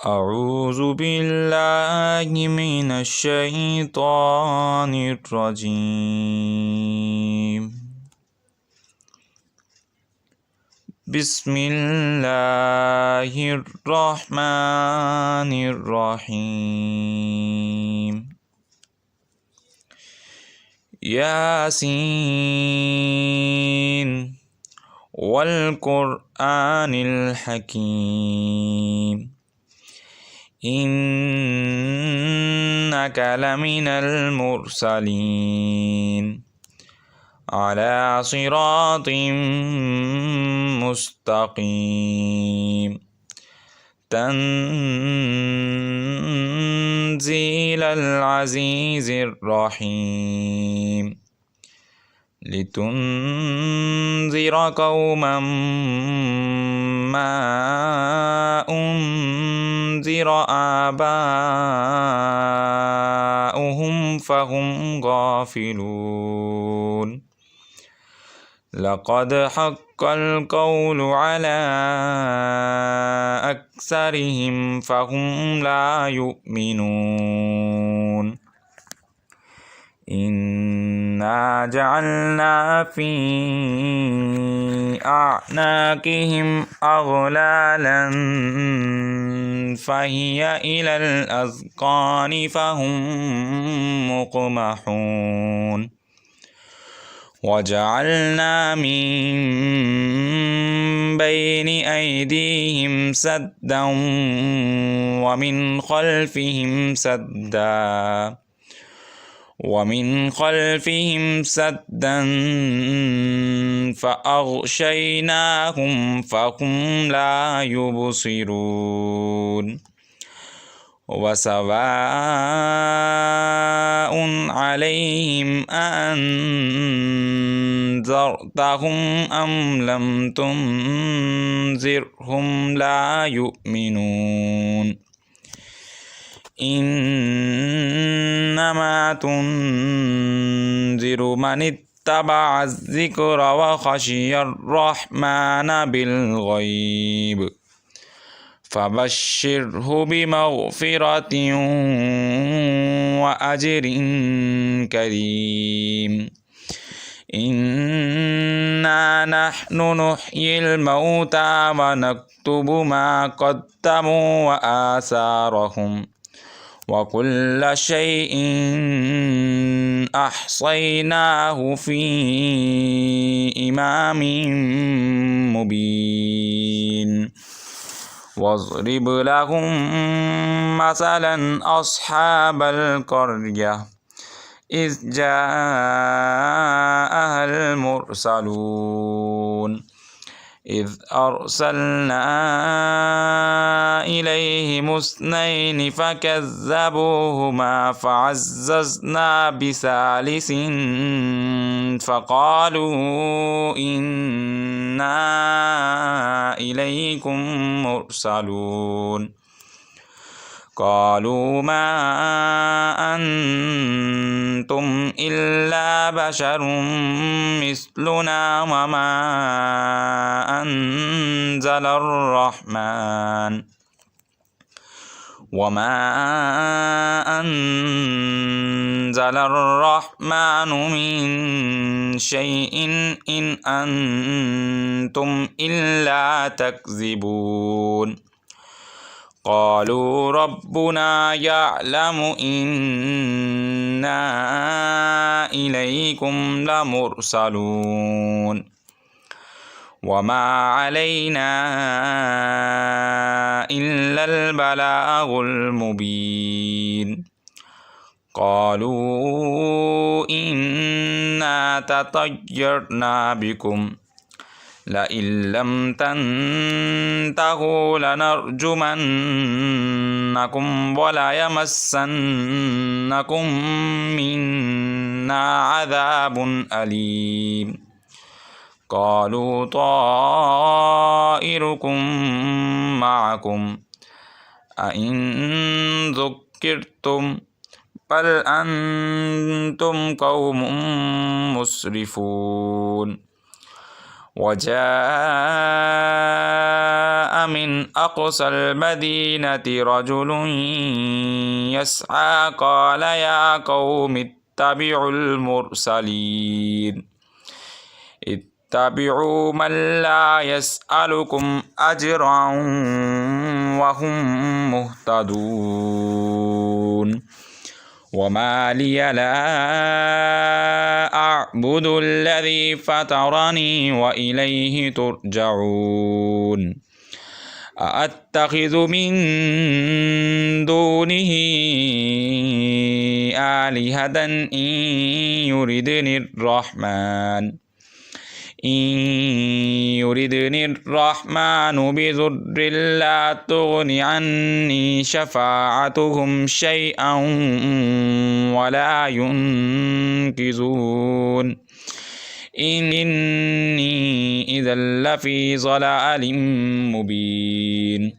أعوذ بالله من الشيطان الرجيم. بسم الله الرحمن الرحيم. ياسين والقرآن الحكيم إنك لمن المرسلين على صراط مستقيم تنزيل العزيز الرحيم لتنذر قوما ما أنذر آباؤهم فهم غافلون. لقد حق القول على أكثرهم فهم لا يؤمنون. إنا جعلنا في أعناقهم أغلالا فهي إلى الأذقان فهم مقمحون. وجعلنا من بين أيديهم سدا ومن خلفهم سدا فأغشيناهم فهم لا يبصرون. وسواء عليهم أأنذرتهم أم لم تنذرهم لا يؤمنون. إنما تنذر من اتبع الذكر وخشي الرحمن بالغيب فبشره بمغفرة وأجر كريم. إنا نحن نحيي الموتى ونكتب ما قدموا وآثارهم وكل شيء أحصيناه في إمام مبين. واضرب لهم مثلا أصحاب القرية إذ جاءها المرسلون إذ أرسلنا إليهم اثنين فكذبوهما فعززنا بثالث فقالوا إنا إليكم مرسلون. قالوا ما أنتم إلا بشر مثلنا وما أنزل الرحمن من شيء إن أنتم إلا تكذبون. قالوا ربنا يعلم إنا إليكم لمرسلون وما علينا إلا البلاغ المبين. قالوا إنا تطيرنا بكم لئن لم تنتهوا لنرجمنكم وليمسنكم منا عذاب أليم. قالوا طائركم معكم أئن ذكرتم بل أنتم قوم مسرفون. وجاء من أقصى المدينة رجل يسعى قال يا قوم اتبعوا المرسلين اتبعوا من لا يسألكم أجرا وهم مهتدون وما لي لا أعبد الذي فطرني وإليه ترجعون أأتخذ من دونه آلهة إن يردني الرحمن بضر لا تغن عني شفاعتهم شيئا ولا ينقذون إني إذا لفي ضلال مبين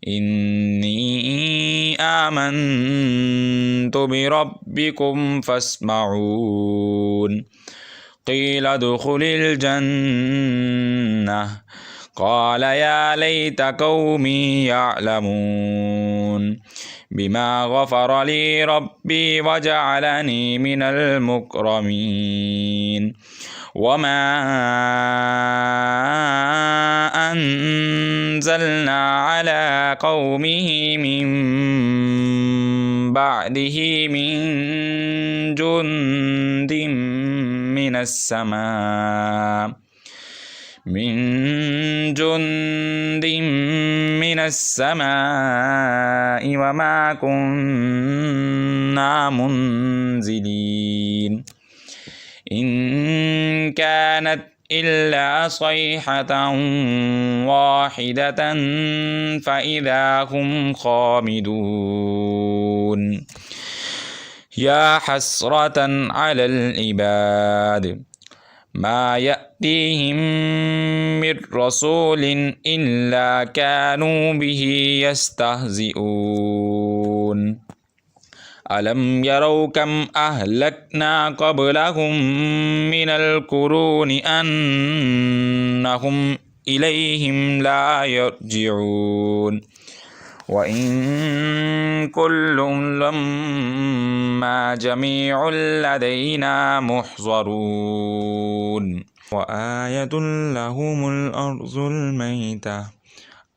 إني آمنت بربكم فاسمعون قيل ادخل الجنة قال يا ليت قومي يعلمون بما غفر لي ربي وجعلني من المكرمين وما أنزلنا على قومه من بعده من جند من السماء وما كنا منزلين إن كانت إلا صيحة واحدة فإذا هم خامدون يا حسرة على العباد ما يأتيهم من رسول إلا كانوا به يستهزئون ألم يروا كم أهلكنا قبلهم من القرون أنهم إليهم لا يرجعون وإن كل لما جميع لدينا محضرون وآية لهم الأرض الميتة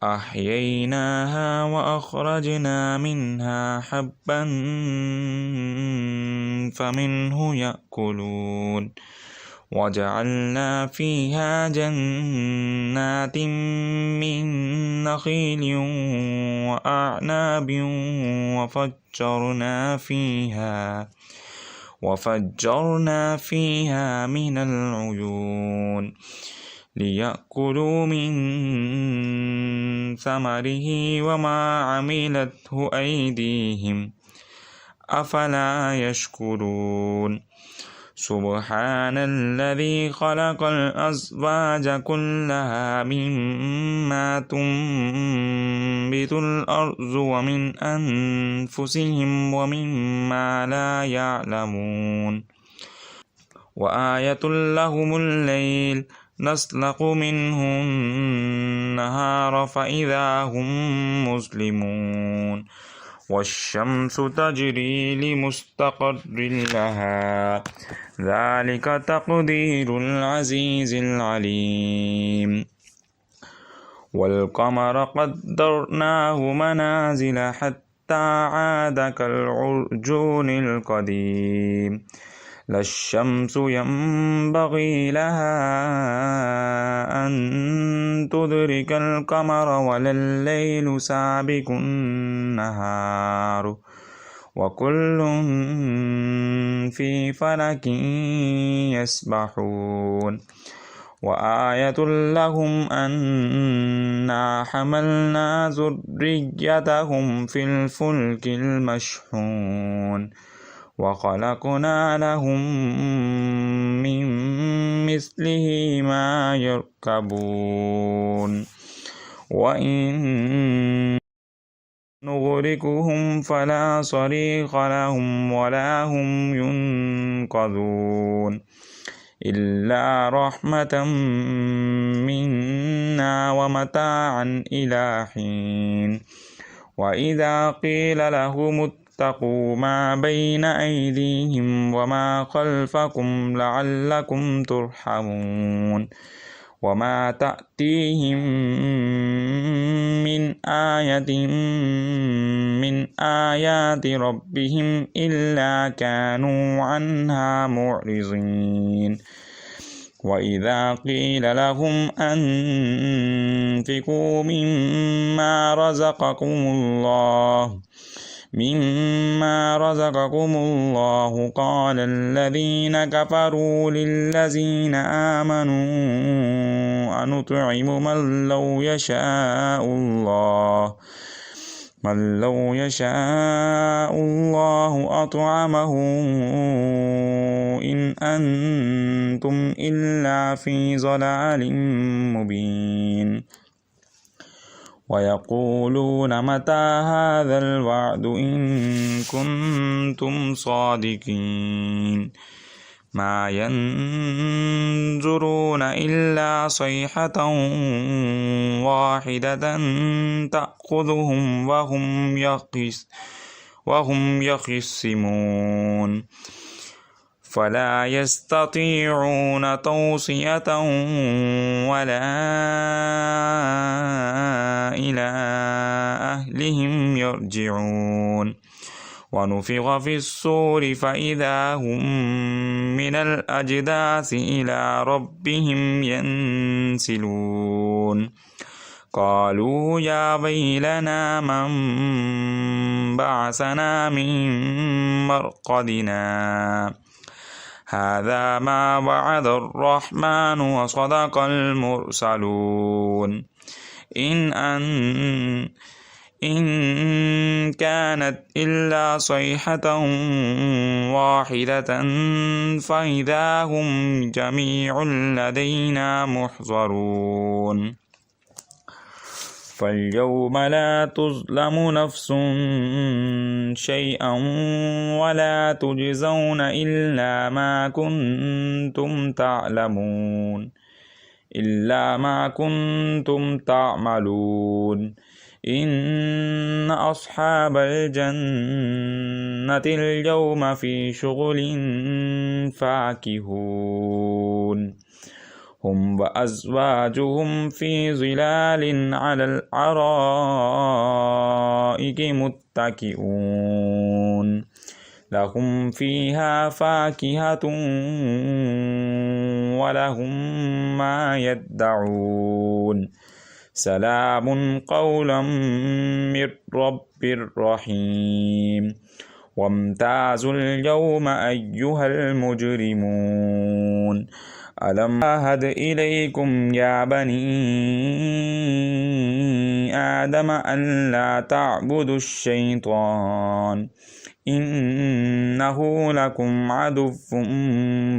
أحييناها وأخرجنا منها حبا فمنه يأكلون وجعلنا فيها جنات من نخيل وأعناب وفجرنا فيها من العيون ليأكلوا من ثمره وما عملته أيديهم أفلا يشكرون سبحان الذي خلق الأزواج كلها مما تنبت الأرض ومن أنفسهم ومما لا يعلمون وآية لهم الليل نسلخ منه النهار فإذا هم مظلمون والشمس تجري لمستقر لها ذلك تقدير العزيز العليم والقمر قدرناه منازل حتى عاد كالعرجون القديم لا الشمس ينبغي لها أن تدرك القمر ولا الليل سابق النهار وكل في فلك يسبحون وآية لهم أنا حملنا ذريتهم في الفلك المشحون وخلقنا لهم من مثله ما يركبون وإن نغرقهم فلا صريخ لهم ولا هم ينقذون إلا رحمة منا ومتاعا إلى حين وإذا قيل لهم اتقوا ما بين أيديهم وما خلفكم لعلكم ترحمون وما تأتيهم من آية من آيات ربهم إلا كانوا عنها معرضين وإذا قيل لهم أنفقوا مما رزقكم الله قال الذين كفروا للذين آمنوا أنطعم من لو يشاء الله أطعمه إن أنتم إلا في ضلال مبين ويقولون متى هذا الوعد إن كنتم صادقين ما ينظرون إلا صيحة واحدة تأخذهم وهم يخصمون فلا يستطيعون توصية ولا إلى أهلهم يرجعون ونفخ في الصور فإذا هم من الأجداث إلى ربهم ينسلون قالوا يا ويلنا من بعثنا من مرقدنا هذا ما وعد الرحمن وصدق المرسلون إن كانت إلا صيحة واحدة فإذا هم جميع لدينا محضرون فاليوم لا تظلم نفس شيئا ولا تجزون إلا ما كنتم تعملون إن أصحاب الجنة اليوم في شغل فاكهون هم وأزواجهم في ظلال على الأرائك متكئون لهم فيها فاكهة ولهم ما يدعون سلام قولا من رب رحيم وامتازوا اليوم أيها المجرمون ألم أعهد إليكم يا بني آدم أن لا تعبدوا الشيطان إنه لكم عدو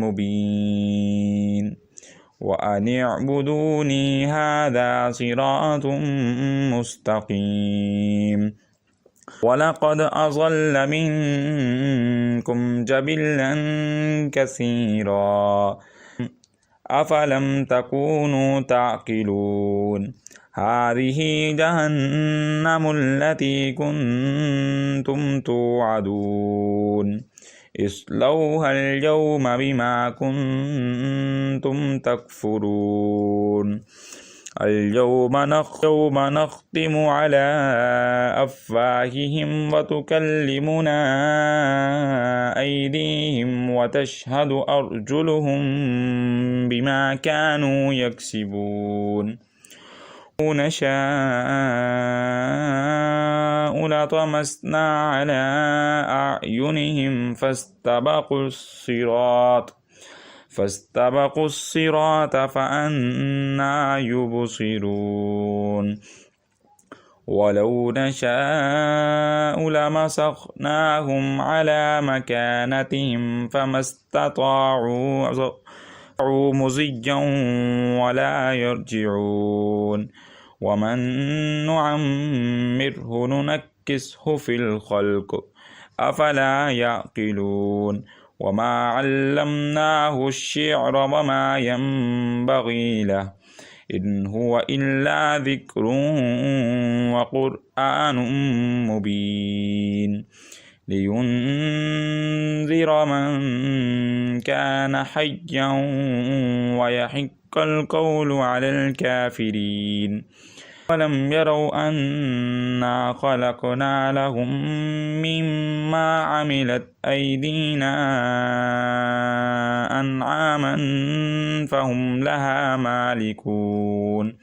مبين وأن اعبدوني هذا صراط مستقيم ولقد أضل منكم جبلا كثيرا أفلم تكونوا تعقلون هذه جهنم التي كنتم توعدون اصلوها اليوم بما كنتم تكفرون اليوم نختم على أفواههم وتكلمنا أيديهم وتشهد أرجلهم بما كانوا يكسبون نشاء لطمسنا على أعينهم فاستبقوا الصراط فأنى يبصرون ولو نشاء لمسخناهم على مكانتهم فما استطاعوا مضيا ولا يرجعون ومن نعمره ننكسه في الخلق أفلا يعقلون وما علمناه الشعر وما ينبغي له إن هو إلا ذكر وقرآن مبين لينذر من كان حيا ويحق القول على الكافرين ولم يروا أنا خلقنا لهم مما عملت أيدينا أنعاما فهم لها مالكون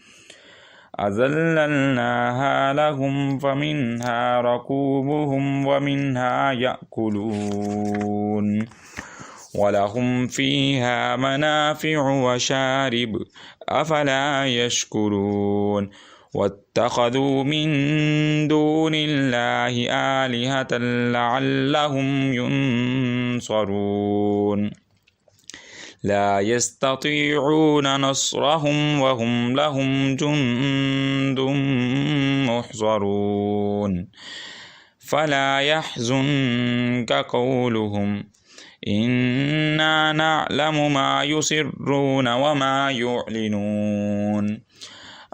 أذللناها لهم فمنها ركوبهم ومنها يأكلون ولهم فيها منافع وشارب أفلا يشكرون واتخذوا من دون الله آلهة لعلهم ينصرون لا يستطيعون نصرهم وهم لهم جند محضرون فلا يحزنك قولهم إنا نعلم ما يسرون وما يعلنون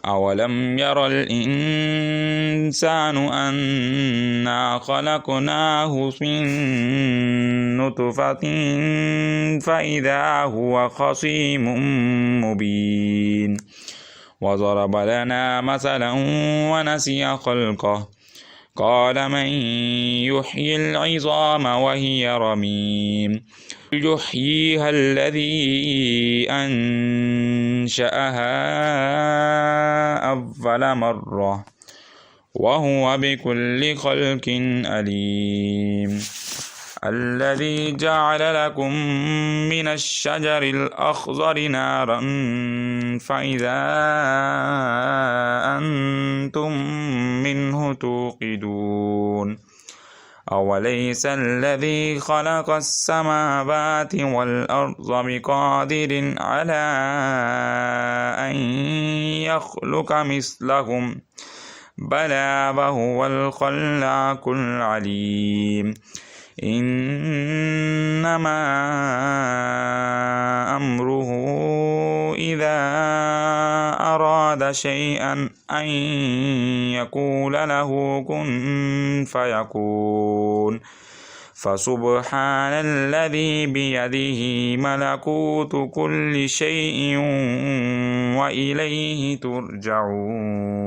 أولم ير الإنسان أنا خلقناه من نطفة فإذا هو خصيم مبين وضرب لنا مثلا ونسي خلقه قال من يحيي العظام وهي رميم يحييها الذي أنشأها أول مرة وهو بكل خلق أليم الذي جعل لكم من الشجر الأخضر نارا فإذا أنتم منه توقدون أوليس الذي خلق السماوات والأرض بقادر على أن يخلق مثلهم بلى وهو الخلاق العليم إنما أمره إذا أراد شيئا أن يقول له كن فيكون فسبحان الذي بيده ملكوت كل شيء وإليه ترجعون.